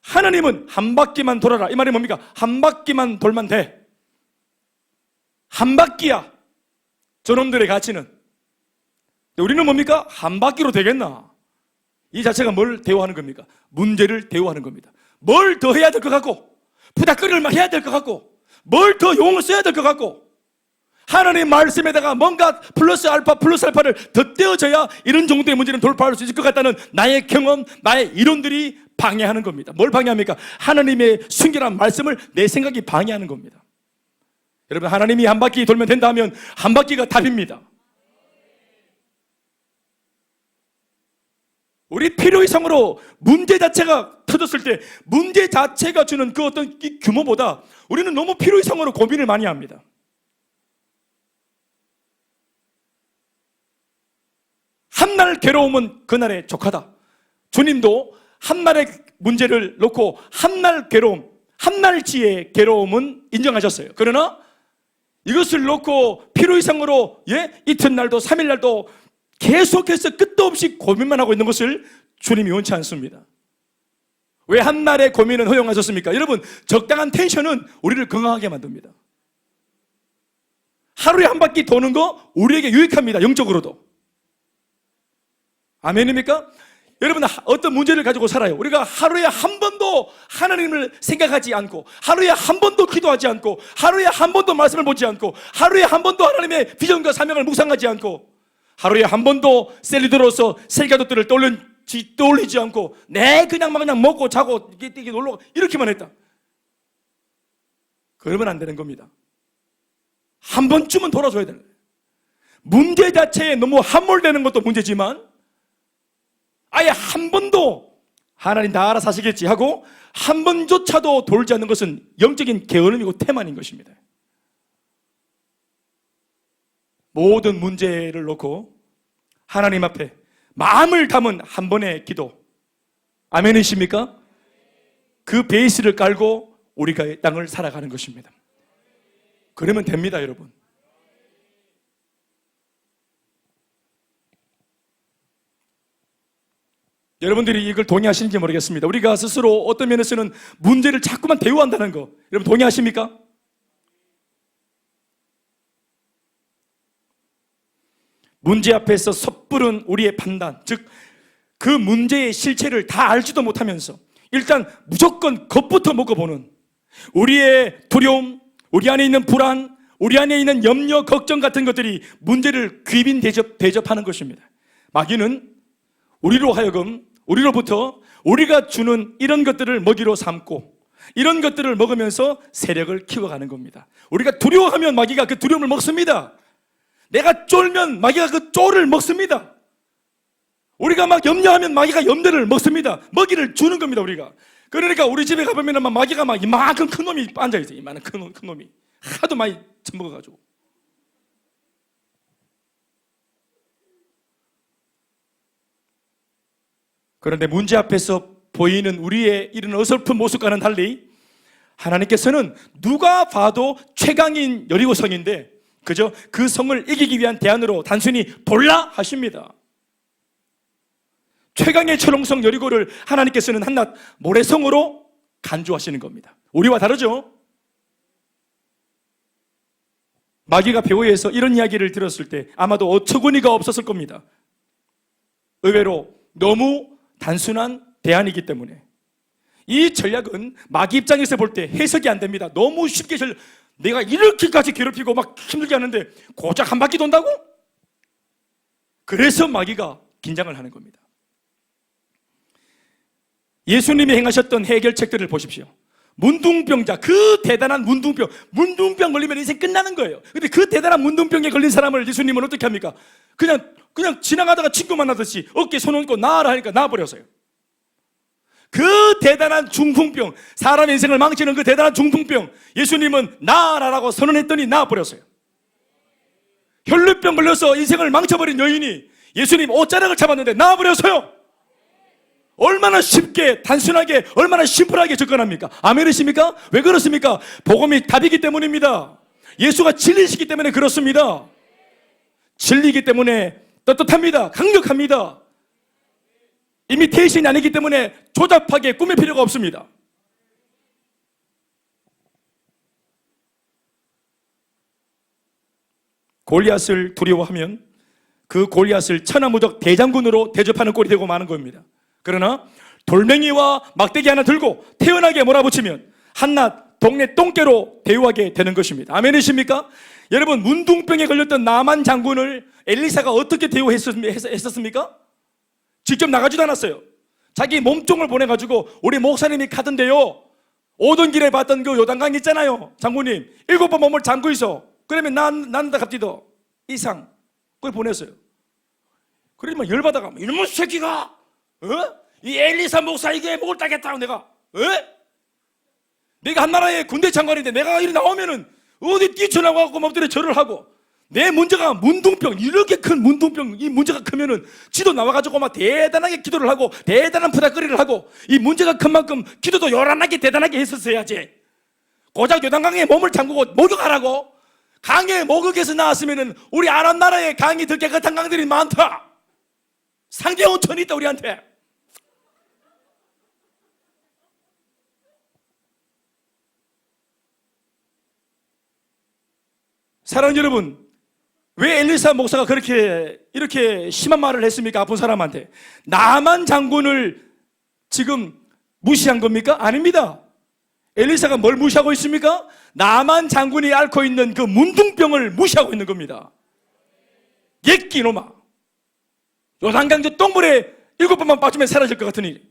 하나님은 한 바퀴만 돌아라. 이 말이 뭡니까? 한 바퀴만 돌면 돼. 한 바퀴야. 저놈들의 가치는. 우리는 뭡니까? 한 바퀴로 되겠나? 이 자체가 뭘 대우하는 겁니까? 문제를 대우하는 겁니다. 뭘 더 해야 될 것 같고, 부닥거리를 막 해야 될 것 같고, 뭘 더 용을 써야 될 것 같고, 하나님 말씀에다가 뭔가 플러스 알파를 덧대어져야 이런 정도의 문제는 돌파할 수 있을 것 같다는 나의 경험, 나의 이론들이 방해하는 겁니다. 뭘 방해합니까? 하나님의 순결한 말씀을 내 생각이 방해하는 겁니다. 여러분, 하나님이 한 바퀴 돌면 된다 하면 한 바퀴가 답입니다. 우리 필요 이상으로 문제 자체가 터졌을 때 문제 자체가 주는 그 어떤 규모보다 우리는 너무 필요 이상으로 고민을 많이 합니다. 한날 괴로움은 그날의 족하다. 주님도 한날의 문제를 놓고 한날 괴로움, 한날치의 괴로움은 인정하셨어요. 그러나 이것을 놓고 필요 이상으로 이튿날도 3일날도 계속해서 끝도 없이 고민만 하고 있는 것을 주님이 원치 않습니다. 왜 한날의 고민은 허용하셨습니까? 여러분, 적당한 텐션은 우리를 건강하게 만듭니다. 하루에 한 바퀴 도는 거 우리에게 유익합니다. 영적으로도. 아멘입니까? 여러분, 어떤 문제를 가지고 살아요. 우리가 하루에 한 번도 하나님을 생각하지 않고, 하루에 한 번도 기도하지 않고, 하루에 한 번도 말씀을 보지 않고, 하루에 한 번도 하나님의 비전과 사명을 묵상하지 않고, 하루에 한 번도 셀리드로서 셀가족들을 떠올리지 않고, 그냥 먹고 자고 놀러 이렇게만 했다. 그러면 안 되는 겁니다. 한 번쯤은 돌아줘야 되는 거예요. 문제 자체에 너무 함몰되는 것도 문제지만 아예 한 번도 하나님 다 알아서 하시겠지 하고 한 번조차도 돌지 않는 것은 영적인 게으름이고 태만인 것입니다. 모든 문제를 놓고 하나님 앞에 마음을 담은 한 번의 기도, 아멘이십니까? 그 베이스를 깔고 우리가 이 땅을 살아가는 것입니다. 그러면 됩니다, 여러분. 여러분들이 이걸 동의하시는지 모르겠습니다. 우리가 스스로 어떤 면에서는 문제를 자꾸만 대우한다는 거, 여러분 동의하십니까? 문제 앞에서 섣부른 우리의 판단, 즉 그 문제의 실체를 다 알지도 못하면서 일단 무조건 겁부터 먹어보는 우리의 두려움, 우리 안에 있는 불안, 우리 안에 있는 염려, 걱정 같은 것들이 문제를 귀빈 대접하는 것입니다. 마귀는 우리로 하여금 우리로부터 우리가 주는 이런 것들을 먹이로 삼고 이런 것들을 먹으면서 세력을 키워가는 겁니다. 우리가 두려워하면 마귀가 그 두려움을 먹습니다. 내가 쫄면 마귀가 그 쫄을 먹습니다. 우리가 막 염려하면 마귀가 염려를 먹습니다. 먹이를 주는 겁니다, 우리가. 그러니까 우리 집에 가보면 마귀가 막 이만큼 큰 놈이 앉아있어요. 이만한 큰 놈이. 하도 많이 처먹어가지고. 그런데 문제 앞에서 보이는 우리의 이런 어설픈 모습과는 달리 하나님께서는 누가 봐도 최강인 여리고성인데 그저 그 성을 이기기 위한 대안으로 단순히 돌라 하십니다. 최강의 철옹성 여리고를 하나님께서는 한낱 모래성으로 간주하시는 겁니다. 우리와 다르죠? 마귀가 배후에서 이런 이야기를 들었을 때 아마도 어처구니가 없었을 겁니다. 의외로 너무 단순한 대안이기 때문에 이 전략은 마귀 입장에서 볼 때 해석이 안 됩니다. 너무 쉽게 내가 이렇게까지 괴롭히고 막 힘들게 하는데 고작 한 바퀴 돈다고? 그래서 마귀가 긴장을 하는 겁니다. 예수님이 행하셨던 해결책들을 보십시오. 문둥병자, 그 대단한 문둥병 걸리면 인생 끝나는 거예요. 근데 그 대단한 문둥병에 걸린 사람을 예수님은 어떻게 합니까? 그냥 그냥 지나가다가 친구 만나듯이 어깨에 손 얹고 나아라 하니까 나아버렸어요. 그 대단한 중풍병, 사람 인생을 망치는 그 대단한 중풍병, 예수님은 나아라라고 선언했더니 나아버렸어요. 혈루병 걸려서 인생을 망쳐버린 여인이 예수님 옷자락을 잡았는데 나아버렸어요. 얼마나 쉽게, 단순하게, 얼마나 심플하게 접근합니까? 아멘이십니까? 왜 그렇습니까? 복음이 답이기 때문입니다. 예수가 진리시기 때문에 그렇습니다. 진리이기 때문에 떳떳합니다. 강력합니다. 이미테이션이 아니기 때문에 조잡하게 꾸밀 필요가 없습니다. 골리앗을 두려워하면 그 골리앗을 천하무적 대장군으로 대접하는 꼴이 되고 마는 겁니다. 그러나 돌멩이와 막대기 하나 들고 태연하게 몰아붙이면 한낱 동네 똥개로 대우하게 되는 것입니다. 아멘이십니까? 여러분, 문둥병에 걸렸던 나만 장군을 엘리사가 어떻게 대우했었습니까? 직접 나가지도 않았어요. 자기 몸종을 보내가지고 우리 목사님이 가던데요, 오던 길에 봤던 그 요단강 있잖아요. 장군님 7번 몸을 잠고 있어. 그러면 난다 갑디도 이상 그걸 보냈어요. 그러면 열받아가 이놈의 새끼가 이 엘리사 목사에게 목을 따겠다고 내가 내가 한나라의 군대 장관인데 내가 이리 나오면은 어디 뛰쳐나가고 엎드려 절을 하고, 내 문제가 문둥병, 이렇게 큰 문둥병, 이 문제가 크면은 지도 나와가지고 막 대단하게 기도를 하고 대단한 푸닥거리를 하고, 이 문제가 큰 만큼 기도도 요란하게 대단하게 했었어야지. 고작 요단강에 몸을 잠그고 목욕하라고? 강에 목욕해서 나왔으면은 우리 아랍 나라에 강이 더 깨끗한 강들이 많다. 상대 온천이 있다 우리한테. 사랑하는 여러분, 왜 엘리사 목사가 이렇게 심한 말을 했습니까? 아픈 사람한테. 나만 장군을 지금 무시한 겁니까? 아닙니다. 엘리사가 뭘 무시하고 있습니까? 나만 장군이 앓고 있는 그 문둥병을 무시하고 있는 겁니다. 예끼 이놈아, 요단강저 똥물에 7번만 빠지면 사라질 것 같으니,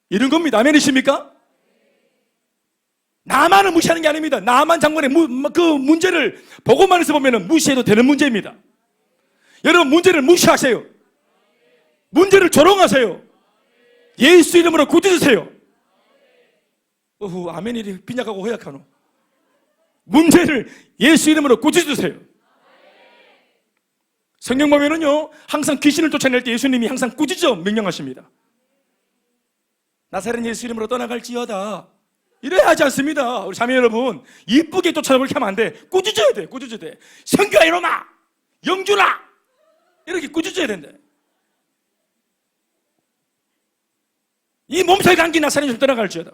이런 겁니다. 아멘이십니까? 나만을 무시하는 게 아닙니다. 나만 장군의 그 문제를 보고만 해서 보면 무시해도 되는 문제입니다. 여러분, 문제를 무시하세요. 문제를 조롱하세요. 예수 이름으로 꾸짖으세요. 아멘이 빈약하고 허약하노. 문제를 예수 이름으로 꾸짖으세요. 성경 보면은요, 항상 귀신을 쫓아낼 때 예수님이 항상 꾸짖어 명령하십니다. 나사렛 예수 이름으로 떠나갈지어다. 이래야 하지 않습니다. 우리 자매 여러분, 이쁘게 쫓아내고 이렇게 하면 안 돼. 꾸짖어야 돼. 꾸짖어야 돼. 성규야 이놈아, 영준아, 이렇게 꾸짖어야 된다. 이 몸살 감기 나사렛 좀 떠나갈지어다.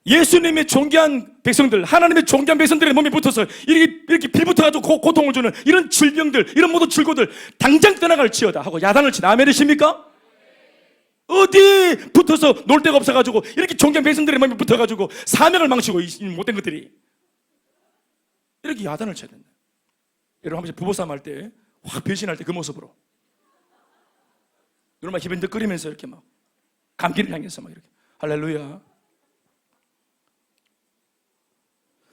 예수님의 존귀한 백성들, 하나님의 존귀한 백성들의 몸에 붙어서 이렇게 빌붙어가지고 고통을 주는 이런 질병들, 이런 모든 질고들 당장 떠나갈지어다 하고 야단을 치다. 아멘이십니까? 어디 붙어서 놀 데가 없어가지고 이렇게 존귀한 백성들의 몸에 붙어가지고 사명을 망치고 이 못된 것들이 이렇게 야단을 쳐야 된다. 여러분, 한 번씩 부부싸움 할 때 확 변신할 때 그 모습으로 여러분 막 히벤득거리면서 이렇게 막 감기를 향해서 막 이렇게 할렐루야.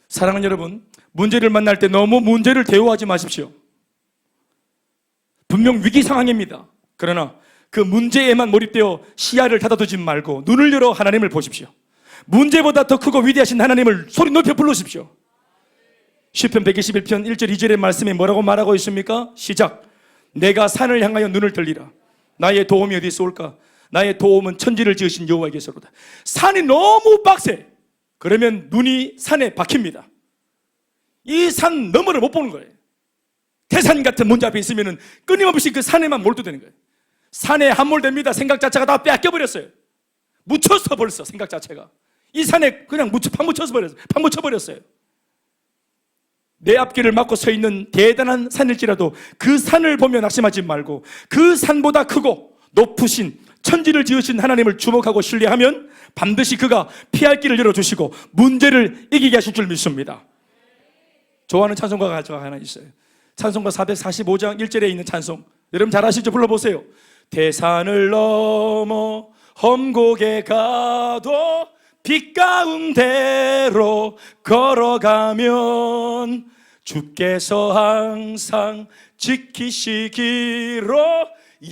사랑하는 여러분, 문제를 만날 때 너무 문제를 대우하지 마십시오. 분명 위기 상황입니다. 그러나 그 문제에만 몰입되어 시야를 닫아두지 말고 눈을 열어 하나님을 보십시오. 문제보다 더 크고 위대하신 하나님을 소리 높여 부르십시오. 시편 121편 1절 2절의 말씀에 뭐라고 말하고 있습니까? 시작. 내가 산을 향하여 눈을 들리라. 나의 도움이 어디서 올까? 나의 도움은 천지를 지으신 여호와에게서로다. 산이 너무 빡세. 그러면 눈이 산에 박힙니다. 이 산 너머를 못 보는 거예요. 태산 같은 문제 앞에 있으면 끊임없이 그 산에만 몰두되는 거예요. 산에 함몰됩니다. 생각 자체가 다 뺏겨버렸어요. 묻혔어 벌써 생각 자체가. 이 산에 그냥 파묻혀버렸어요. 내 앞길을 막고 서 있는 대단한 산일지라도 그 산을 보며 낙심하지 말고 그 산보다 크고 높으신 천지를 지으신 하나님을 주목하고 신뢰하면 반드시 그가 피할 길을 열어주시고 문제를 이기게 하실 줄 믿습니다. 좋아하는 찬송가가 하나 있어요. 찬송가 445장 1절에 있는 찬송, 여러분 잘 아시죠? 불러보세요. 대산을 넘어 험곡에 가도 빛 가운데로 걸어가면 주께서 항상 지키시기로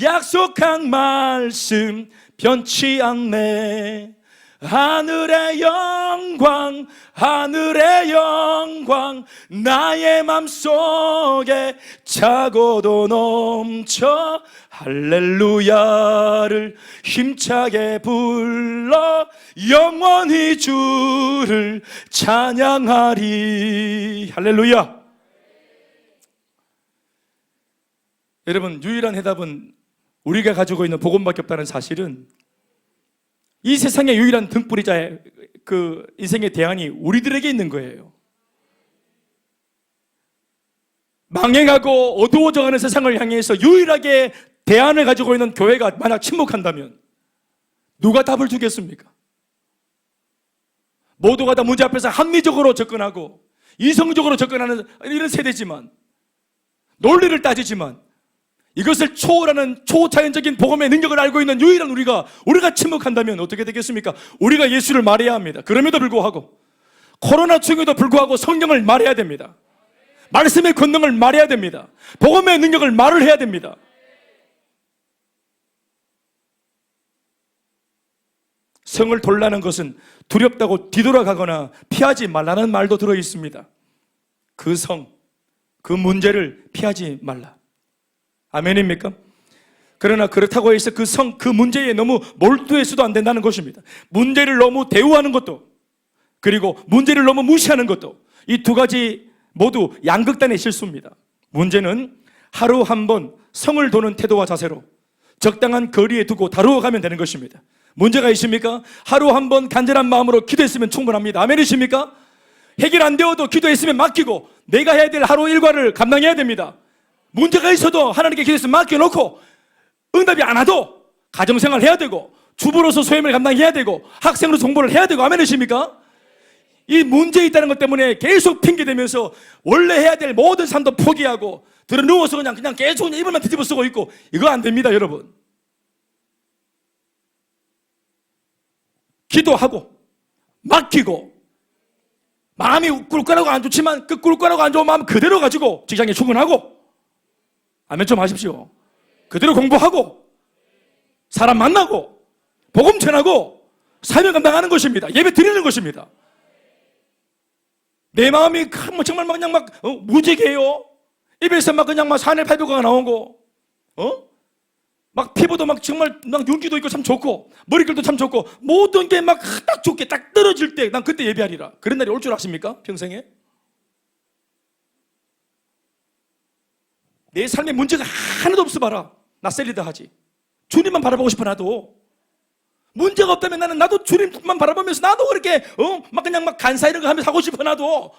약속한 말씀 변치 않네. 하늘의 영광, 하늘의 영광, 나의 맘속에 차고도 넘쳐 할렐루야를 힘차게 불러 영원히 주를 찬양하리. 할렐루야. 여러분, 유일한 해답은 우리가 가지고 있는 복음밖에 없다는 사실은, 이 세상의 유일한 등불이자의 그 인생의 대안이 우리들에게 있는 거예요. 망해가고 어두워져가는 세상을 향해서 유일하게 대안을 가지고 있는 교회가 만약 침묵한다면 누가 답을 주겠습니까? 모두가 다 문제 앞에서 합리적으로 접근하고 이성적으로 접근하는 이런 세대지만, 논리를 따지지만, 이것을 초월하는 초자연적인 복음의 능력을 알고 있는 유일한 우리가 침묵한다면 어떻게 되겠습니까? 우리가 예수를 말해야 합니다. 그럼에도 불구하고, 코로나 중에도 불구하고 성령을 말해야 됩니다. 말씀의 권능을 말해야 됩니다. 복음의 능력을 말을 해야 됩니다. 성을 돌라는 것은 두렵다고 뒤돌아가거나 피하지 말라는 말도 들어 있습니다. 그 성, 그 문제를 피하지 말라. 아멘입니까? 그러나 그렇다고 해서 그 성, 그 문제에 너무 몰두해서도 안 된다는 것입니다. 문제를 너무 대우하는 것도, 그리고 문제를 너무 무시하는 것도, 이 두 가지 모두 양극단의 실수입니다. 문제는 하루 한 번 성을 도는 태도와 자세로 적당한 거리에 두고 다루어 가면 되는 것입니다. 문제가 있습니까? 하루 한 번 간절한 마음으로 기도했으면 충분합니다. 아멘이십니까? 해결 안 되어도 기도했으면 맡기고 내가 해야 될 하루 일과를 감당해야 됩니다. 문제가 있어도 하나님께 기도해서 맡겨놓고 응답이 안 와도 가정생활 해야 되고, 주부로서 소임을 감당해야 되고, 학생으로서 공부를 해야 되고. 아멘이십니까? 이 문제 있다는 것 때문에 계속 핑계대면서 원래 해야 될 모든 삶도 포기하고 들어 누워서 그냥 계속 이불만 뒤집어 쓰고 있고, 이거 안 됩니다, 여러분. 기도하고 맡기고, 마음이 꿀꿀하고 안 좋지만 그 꿀꿀하고 안 좋은 마음 그대로 가지고 직장에 출근하고, 아멘 좀 하십시오. 그대로 공부하고 사람 만나고 복음 전하고 사명 감당하는 것입니다. 예배 드리는 것입니다. 내 마음이 정말 그냥 무지개요. 입에서 그냥 산을팔배가 나오고, 막 피부도 정말 윤기도 있고 참 좋고, 머릿결도 참 좋고, 모든 게 딱 좋게 딱 떨어질 때 난 그때 예배하리라. 그런 날이 올 줄 아십니까? 평생에? 내 삶에 문제가 하나도 없어 봐라. 나 셀리다 하지. 주님만 바라보고 싶어. 나도 문제가 없다면 나도 주님만 바라보면서 나도 그렇게 그냥 간사 이런 거 하면서 하고 싶어. 나도.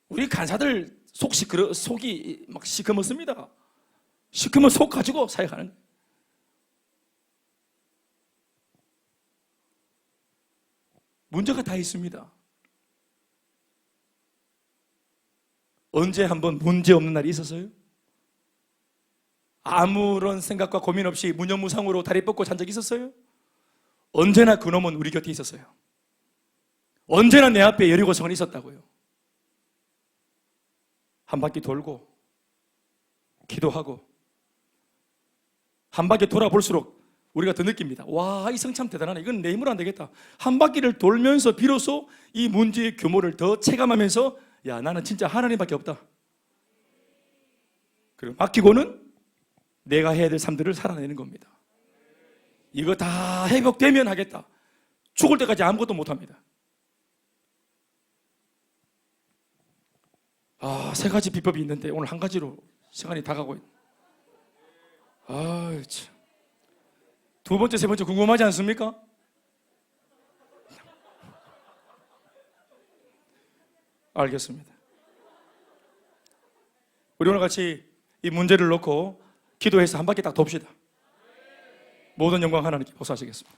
우리 간사들 속이 시커멓습니다. 시커먼 속 가지고 사역하는 거예요. 문제가 다 있습니다. 언제 한번 문제 없는 날이 있었어요? 아무런 생각과 고민 없이 무념무상으로 다리 뻗고 잔 적이 있었어요? 언제나 그놈은 우리 곁에 있었어요. 언제나 내 앞에 여리고성은 있었다고요. 한 바퀴 돌고 기도하고 한 바퀴 돌아볼수록 우리가 더 느낍니다. 와, 이 성 참 대단하네. 이건 내 힘으로 안 되겠다. 한 바퀴를 돌면서 비로소 이 문제의 규모를 더 체감하면서, 야, 나는 진짜 하나님밖에 없다. 그리고 맡기고는 내가 해야 될 삶들을 살아내는 겁니다. 이거 다 회복되면 하겠다. 죽을 때까지 아무것도 못합니다. 세 가지 비법이 있는데 오늘 한 가지로 시간이 다 가고 있네. 참. 두 번째, 세 번째 궁금하지 않습니까? 알겠습니다. 우리 오늘 같이 이 문제를 놓고 기도해서 한 바퀴 딱 돕시다. 모든 영광 하나님께 보사하시겠습니다.